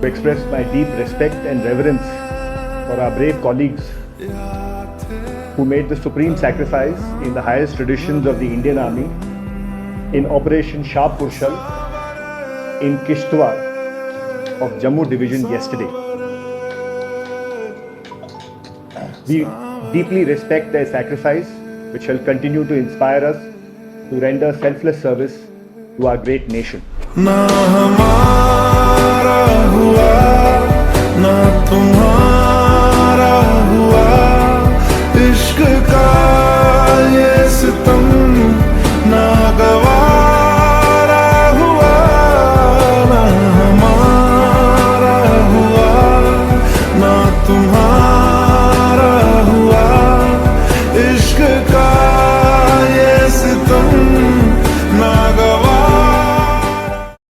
to express my deep respect and reverence for our brave colleagues who made the supreme sacrifice in the highest traditions of the Indian Army in Operation Sharp Purshal in Kishtwar of Jammu Division yesterday. We deeply respect their sacrifice, which shall continue to inspire us to render selfless service to our great nation.